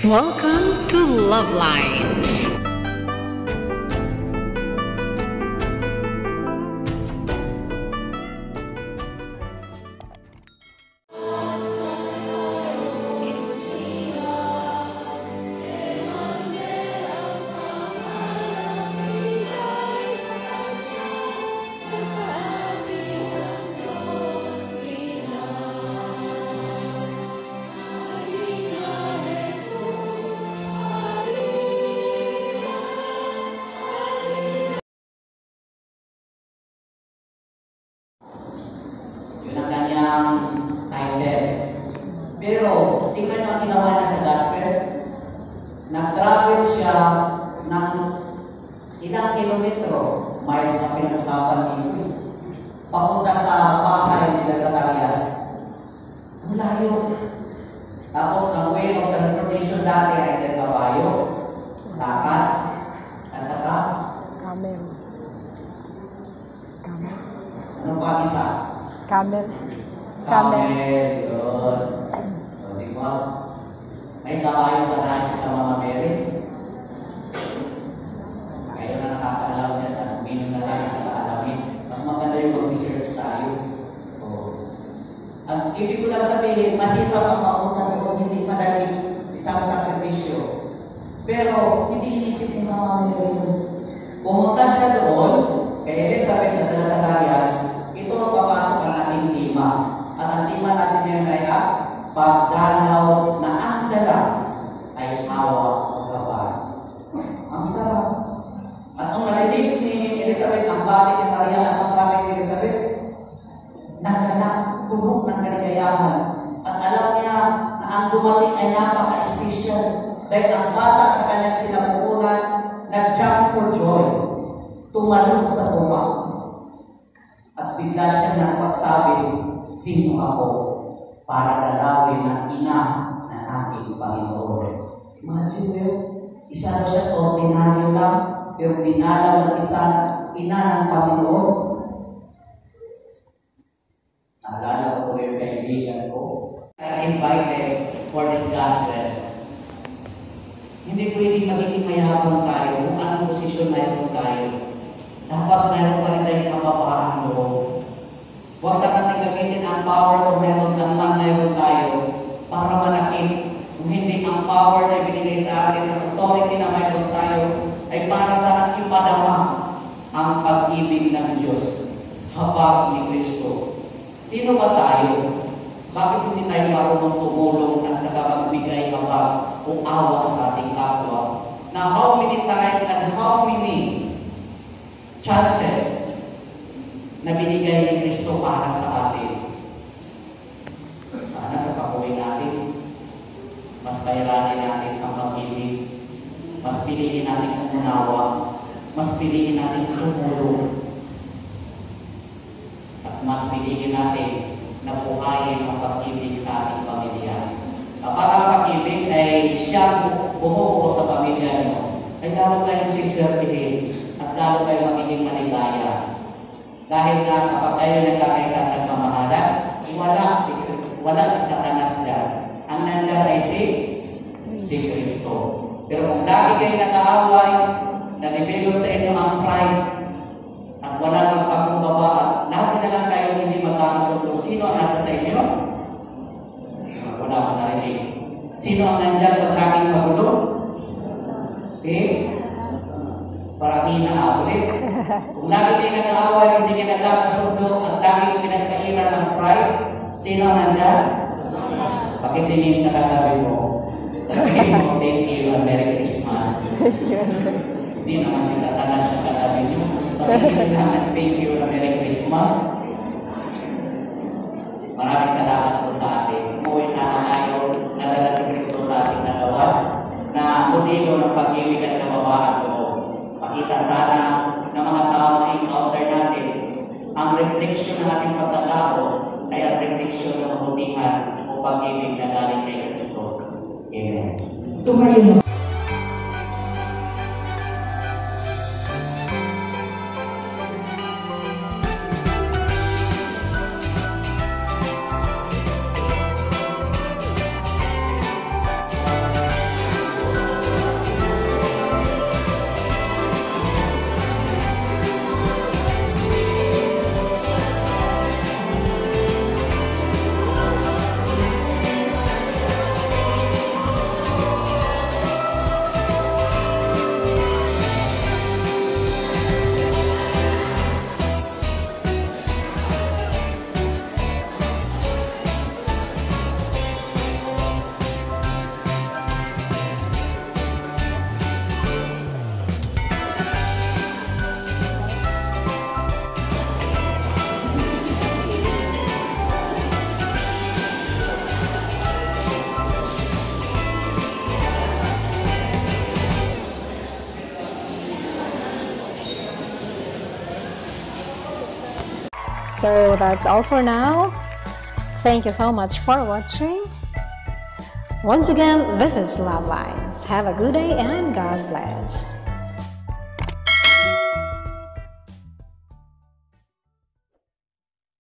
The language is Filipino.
Welcome to Love Lines. Title. Pero, tingnan ang ginawa niya sa gospel. Nag-travel siya ng ilang kilometro, miles na pinag-usapan dito, papunta sa bahay nila sa Zacarias. Ang layo. Tapos, ang way of transportation dati ay kabayo, lakad, at saka Camel. Camel. ano pa isa? Camel. Camel. Yun. O, di ba? May kabayo ba natin sa mga Mary? Kayo na nakakalaw niya at meaning na tayo sa kaalamin. Mas maganda yung mag-research tayo. O. Ang ibig ko lang sabihin, mahirap ang mauna doon, hindi madali isang sakripisyo. Pero, hindi inisip ni Mama Mary yun. Pumunta siya doon, kay Elizabeth at sa Zacarias, ito ang papasok ang ating tema. At ang tema natin ngayon ay pagdalaw na ang dala ay awa o gabay. Ang sarap. At ang narinig ni Elizabeth, ang bati ni Maria, at ang sabi ni Elizabeth, nagdala, puno ng kaligayahan. At alam niya na ang dumating ay napaka-special. Dahil ang bata sa kanyang sinapupunan, nag-jump for joy. Tumalong sa buma. At bigla siya nagpagsabi, sino ako para dalawin ang ina ng ating Panginoon? Imagine mo yun, isa na siya ordinaryo lang, pero dinalaw ng ina ng Panginoon. Naalala ko yung kaibigan ko, I invited for this gospel. Hindi pwedeng magiging mayabang tayo kung anong posisyon mayroon tayo. Dapat mayroon pa rin tayong kapapahan loob. Huwag sa natin gamitin ang power o meron ng man meron tayo para manakit. Kung hindi ang power na binigay sa atin, ang authority na meron tayo, ay para sa ipadama ang pag-ibig ng Diyos. Habag ni Kristo. Sino ba tayo? Bakit hindi tayo marunong tumulong at saka magbigay habag o awa sa ating kapwa? Na how many times and how many chances na binigay ni Kristo para sa atin? Sana sa pag-uwi natin, mas pairanin natin ang pag-ibig, mas piliin natin ang unawa, mas piliin natin tumulong, at mas piliin natin na buhayin ang pag-ibig sa ating pamilya. Kapag ang pag-ibig ay siyang bumubuo sa pamilya mo, ay lalo tayong sistertihin at lalo tayong magiging maligaya. Dahil nga kapag tayo nagkakaisa at nagmamahalan, wala si Satanas dyan. Ang nandyan ay si Kristo. Pero kung lagi kayo nag-aaway, na-develop sa inyo ang pride, at wala kang pagkumbaba, lagi na lang kayo hindi magkakasundo. Sino ang nasa sa inyo? Wala ko narinig. Sino ang nandyan pag laging magulo? Parang na ulit. Kung lagi kayo nag-aaway, hindi kayo nagkakasundo, at lagi kayo pinagkairan ng pride, sino ang nandyan? Pakitingin sa katabi mo. Sabihin mo, thank you and Merry Christmas. Hindi naman si Satanas yung katabi niyo. Pakitingin naman, thank you and Merry Christmas. Maraming salamat po sa atin. Umuwi sana tayo, nadala si Kristo sa ating nagawa, na mudilo ng pag-ibig at kababaan ko. Makita sana ng mga tao na encounter natin, ang reflection ng ating pagkatao ay ang reflection ng kabutihan o pag-ibig na galing kay Kristo. Amen. Tumayo. So that's all for now. Thank you so much for watching. Once again, this is Love Lines. Have a good day and God bless.